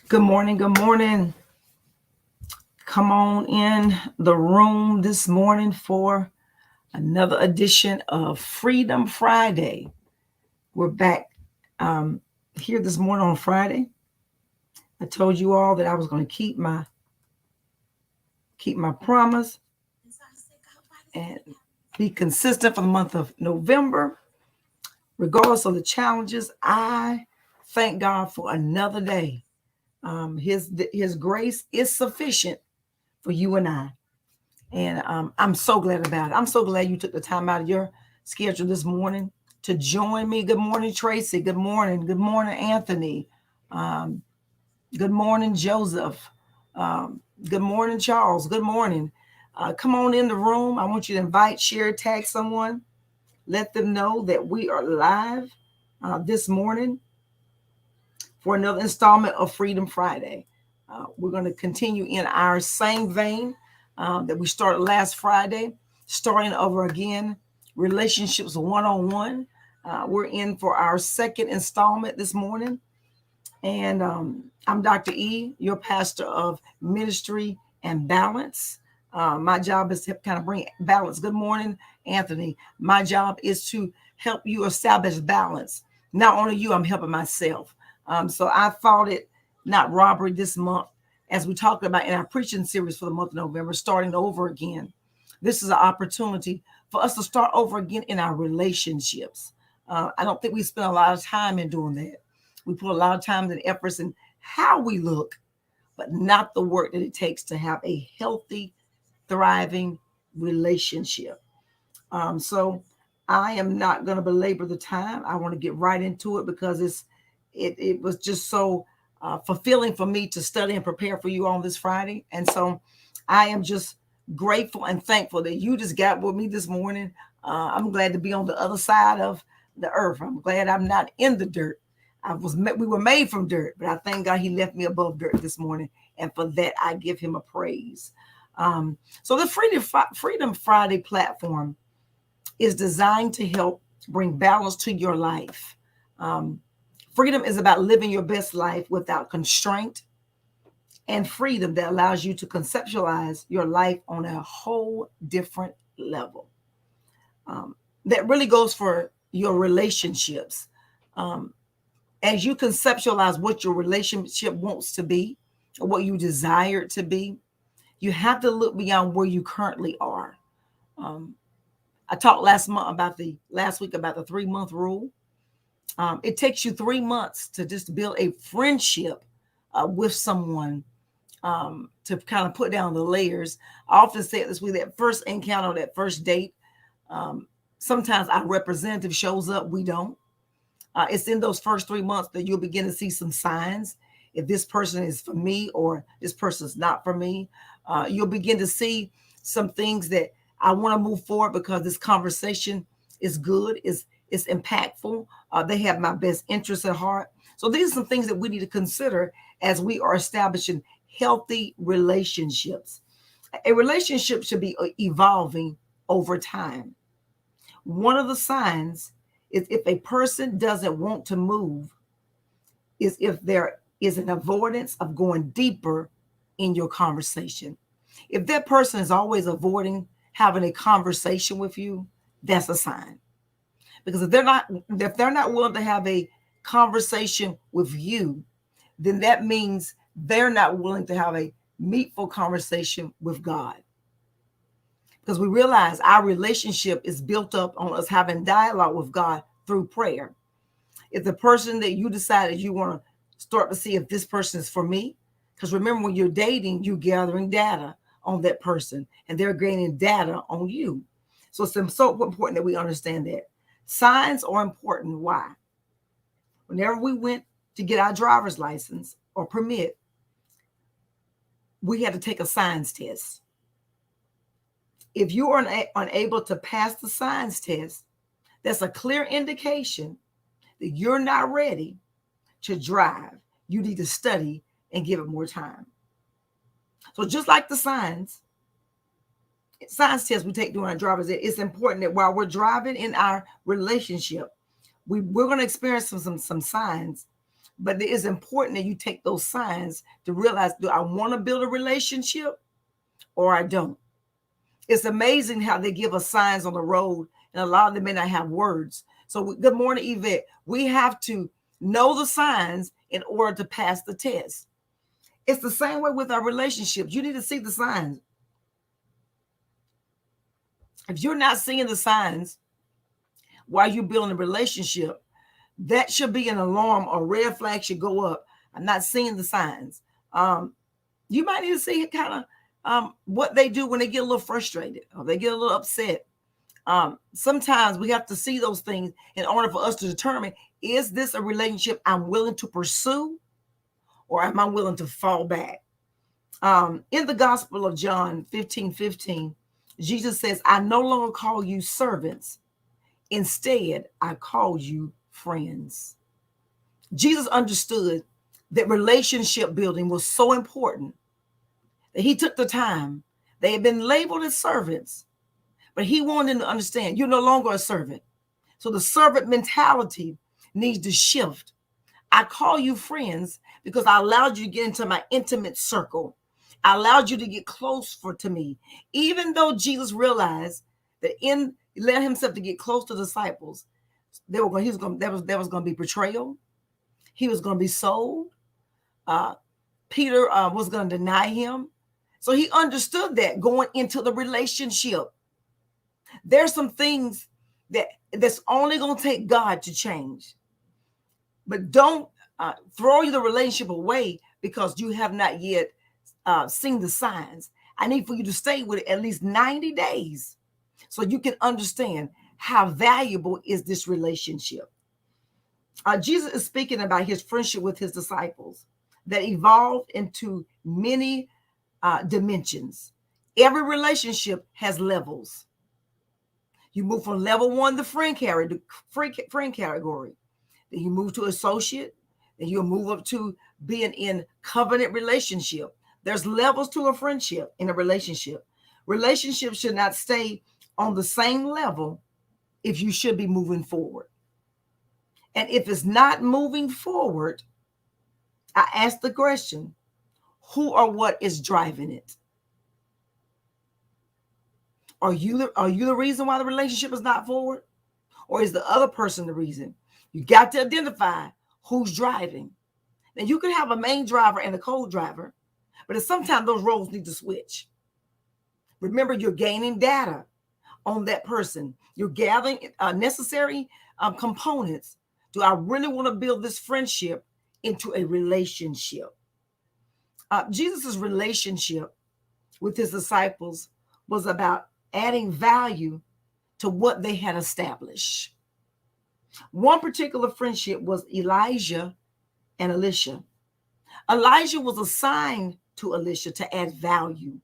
Good morning. Good morning. Come on in the room this morning for another edition of Freedom Friday. We're back here this morning on Friday. I told you all that I was going to keep my promise and be consistent for the month of November, regardless of the challenges. I thank God for another day. His grace is sufficient for you and I. And I'm so glad about it. I'm so glad you took the time out of your schedule this morning to join me. Good morning, Tracy. Good morning. Good morning, Anthony. Um, good morning, Joseph. Good morning, Charles. Good morning. Come on in the room. I want you to invite, share, tag someone. Let them know that we are live this morning for another installment of Freedom Friday. We're going to continue in our same vein that we started last Friday, starting over again, relationships one-on-one. We're in for our second installment this morning. And I'm Dr. E, your pastor of ministry and balance. My job is to kind of bring balance. Good morning, Anthony. My job is to help you establish balance. Not only you, I'm helping myself. So I thought it not robbery this month, as we talked about in our preaching series for the month of November, starting over again. This is an opportunity for us to start over again in our relationships. I don't think we spend a lot of time in doing that. We put a lot of time and efforts in how we look, but not the work that it takes to have a healthy, thriving relationship. So I am not going to belabor the time. I want to get right into it because it was just so fulfilling for me to study and prepare for you on this Friday. And so I am just grateful and thankful that you just got with me this morning. I'm glad to be on the other side of the earth. I'm glad I'm not in the dirt. We were made from dirt, but I thank God He left me above dirt this morning, and for that I give Him a praise. So the Freedom Friday platform is designed to help bring balance to your life. Freedom is about living your best life without constraint, and freedom that allows you to conceptualize your life on a whole different level. That really goes for your relationships. Um, as you conceptualize what your relationship wants to be or what you desire it to be, you have to look beyond where you currently are. Um, I talked last week about the 3-month rule. It takes you 3 months to just build a friendship with someone, to kind of put down the layers. I often say it this way: that first encounter, that first date. Um, Sometimes our representative shows up, we don't. It's in those first 3 months that you'll begin to see some signs. If this person is for me or this person is not for me, you'll begin to see some things that I want to move forward because this conversation is good, is impactful. They have my best interests at heart. So these are some things that we need to consider as we are establishing healthy relationships. A relationship should be evolving over time. One of the signs is if a person doesn't want to move, is if there is an avoidance of going deeper in your conversation. If that person is always avoiding having a conversation with you, that's a sign. Because if they're not willing to have a conversation with you, then that means they're not willing to have a meaningful conversation with God. Because we realize our relationship is built up on us having dialogue with God through prayer. If the person that you decided you want to start to see if this person is for me, because remember, when you're dating, you're gathering data on that person and they're gaining data on you. So it's so important that we understand that. Signs are important. Why? Whenever we went to get our driver's license or permit, we had to take a signs test. If you are unable to pass the signs test, that's a clear indication that you're not ready to drive. You need to study and give it more time. So just like the science test we take during our drivers, it's important that while we're driving in our relationship, we're going to experience some signs But it is important that you take those signs to realize, do I want to build a relationship or I don't? It's amazing how they give us signs on the road, and a lot of them may not have words. So good morning, Yvette. We have to know the signs in order to pass the test. It's the same way with our relationships. You need to see the signs. If you're not seeing the signs while you're building a relationship, that should be an alarm or red flag should go up. I'm not seeing the signs. You might need to see kind of what they do when they get a little frustrated or they get a little upset. Sometimes we have to see those things in order for us to determine, is this a relationship I'm willing to pursue or am I willing to fall back? In the Gospel of John 15:15, Jesus says, I no longer call you servants. Instead, I call you friends. Jesus understood that relationship building was so important that he took the time. They had been labeled as servants, but he wanted them to understand you're no longer a servant. So the servant mentality needs to shift. I call you friends because I allowed you to get into my intimate circle. I allowed you to get close to me. Even though Jesus realized that he led himself to get close to the disciples, there was going to be betrayal. He was going to be sold. Peter was going to deny him. So he understood that going into the relationship. There's some things that's only going to take God to change. But don't throw the relationship away because you have not yet seen the signs. I need for you to stay with it at least 90 days so you can understand how valuable is this relationship. Jesus is speaking about his friendship with his disciples that evolved into many dimensions. Every relationship has levels. You move from level 1, the friend category. Then you move to associate. Then you'll move up to being in covenant relationship. There's levels to a friendship in a relationship. Relationships should not stay on the same level if you should be moving forward. And if it's not moving forward, I ask the question, who or what is driving it? Are you the reason why the relationship is not forward? Or is the other person the reason? You got to identify who's driving. Now you can have a main driver and a co-driver, but sometimes those roles need to switch. Remember, you're gaining data on that person. You're gathering necessary components. Do I really want to build this friendship into a relationship? Jesus's relationship with his disciples was about adding value to what they had established. One particular friendship was Elijah and Elisha. Elijah was assigned to Elisha to add value.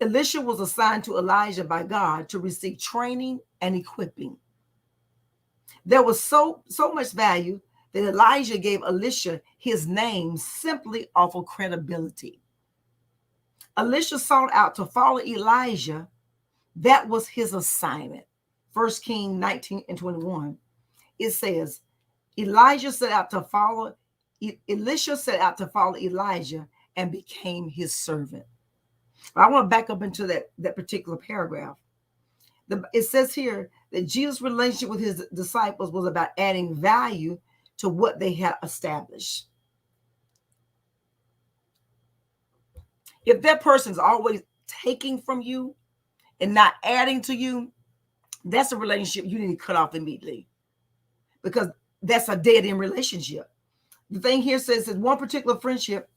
Elisha was assigned to Elijah by God to receive training and equipping. There was so much value that Elijah gave Elisha his name simply off of credibility. Elisha sought out to follow Elijah. That was his assignment. 1 Kings 19:21. It says, Elisha set out to follow Elijah and became his servant. I want to back up into that particular paragraph. It says here that Jesus' relationship with his disciples was about adding value to what they had established. If that person's always taking from you and not adding to you, that's a relationship you need to cut off immediately, because that's a dead-end relationship. The thing here says that one particular friendship,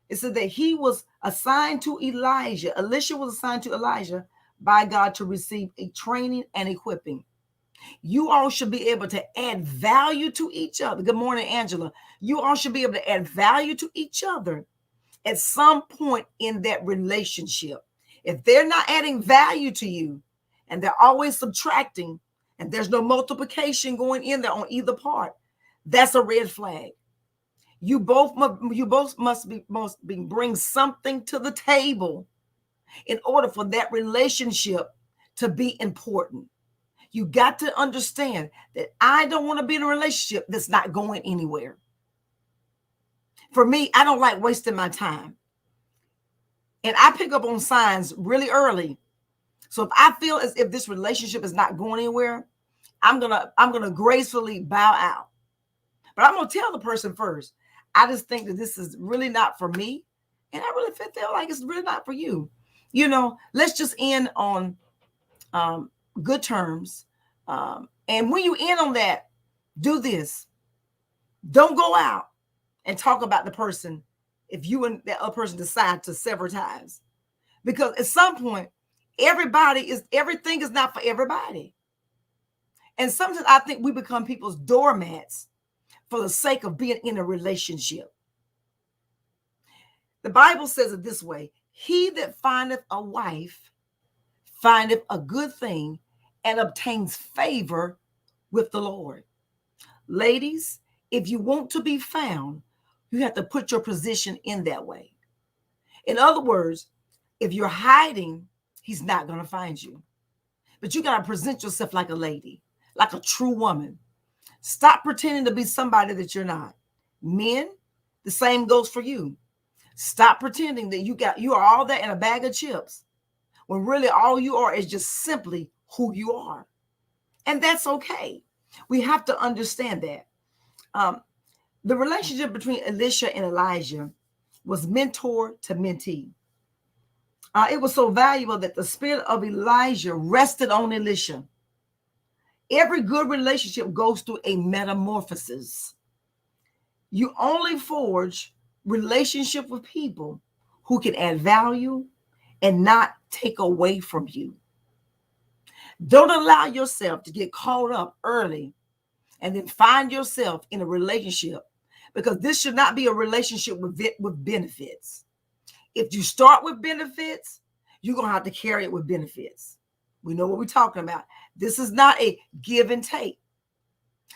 it said that he was assigned to Elijah. Elisha was assigned to Elijah by God to receive a training and equipping. You all should be able to add value to each other. Good morning, Angela. You all should be able to add value to each other at some point in that relationship. If they're not adding value to you and they're always subtracting and there's no multiplication going in there on either part, that's a red flag. You both must bring something to the table in order for that relationship to be important. You got to understand that I don't want to be in a relationship that's not going anywhere. For me, I don't like wasting my time. And I pick up on signs really early. So if I feel as if this relationship is not going anywhere, I'm gonna gracefully bow out. But I'm gonna tell the person first, I just think that this is really not for me. And I really feel like it's really not for you. You know, let's just end on good terms. And when you end on that, do this. Don't go out and talk about the person if you and that other person decide to sever ties. Because at some point, everything is not for everybody. And sometimes I think we become people's doormats for the sake of being in a relationship. The Bible says it this way: he that findeth a wife findeth a good thing and obtains favor with the Lord. Ladies, if you want to be found, you have to put your position in that way. In other words, if you're hiding, he's not going to find you. But you got to present yourself like a lady, like a true woman. Stop pretending to be somebody that you're not. Men, the same goes for you. Stop pretending that you are all that in a bag of chips, when really all you are is just simply who you are. And that's okay. We have to understand that. The relationship between Elisha and Elijah was mentor to mentee. It was so valuable that the spirit of Elijah rested on Elisha. Every good relationship goes through a metamorphosis. You only forge relationship with people who can add value and not take away from you. Don't allow yourself to get caught up early and then find yourself in a relationship, because this should not be a relationship with benefits. If you start with benefits, you're going to have to carry it with benefits. We know what we're talking about. This is not a give and take.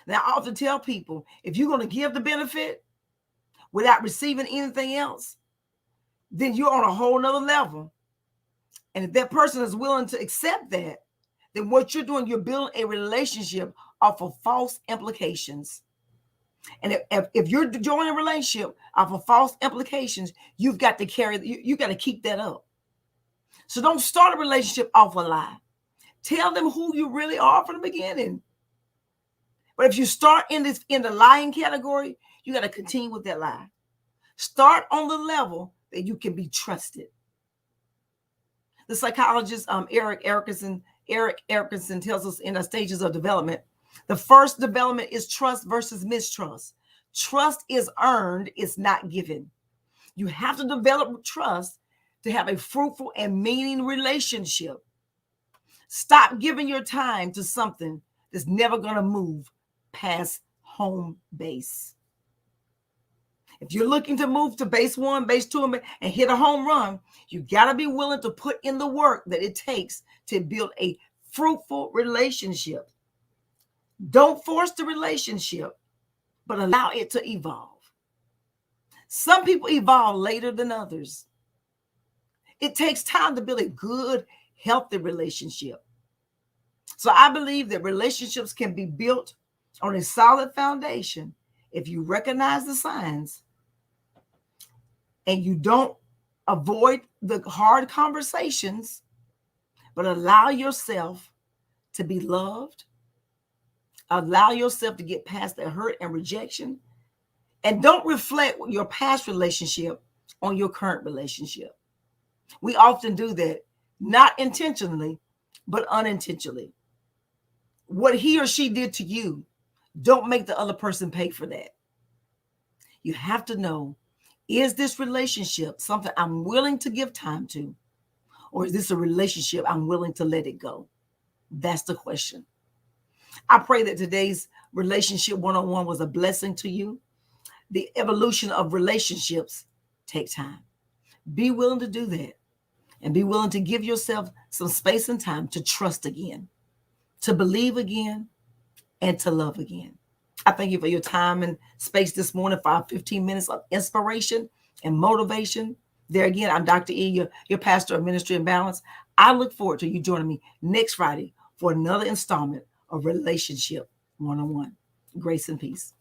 Now, I often tell people, if you're going to give the benefit without receiving anything else, then you're on a whole nother level. And if that person is willing to accept that, then what you're doing, you're building a relationship off of false implications. And if you're joining a relationship off of false implications, you've got to you got to keep that up. So don't start a relationship off a lie. Tell them who you really are from the beginning. But if you start in the lying category, you got to continue with that lie. Start on the level that you can be trusted. The psychologist Erik Erikson tells us in the stages of development, the first development is trust versus mistrust. Trust is earned, it's not given. You have to develop trust to have a fruitful and meaning relationship. Stop giving your time to something that's never going to move past home base. If you're looking to move to base 1, base 2, and hit a home run, you got to be willing to put in the work that it takes to build a fruitful relationship. Don't force the relationship, but allow it to evolve. Some people evolve later than others. It takes time to build a good, healthy relationship. So I believe that relationships can be built on a solid foundation if you recognize the signs and you don't avoid the hard conversations, but allow yourself to be loved. Allow yourself to get past the hurt and rejection, and don't reflect your past relationship on your current relationship. We often do that, not intentionally, but unintentionally. What he or she did to you, don't make the other person pay for that. You have to know, is this relationship something I'm willing to give time to? Or is this a relationship I'm willing to let it go? That's the question. I pray that today's relationship 101 was a blessing to you. The evolution of relationships take time. Be willing to do that, and be willing to give yourself some space and time to trust again, to believe again, and to love again. I thank you for your time and space this morning for our 15 minutes of inspiration and motivation. There again, I'm Dr. E, your pastor of Ministry and Balance. I look forward to you joining me next Friday for another installment of Relationship 101. Grace and peace.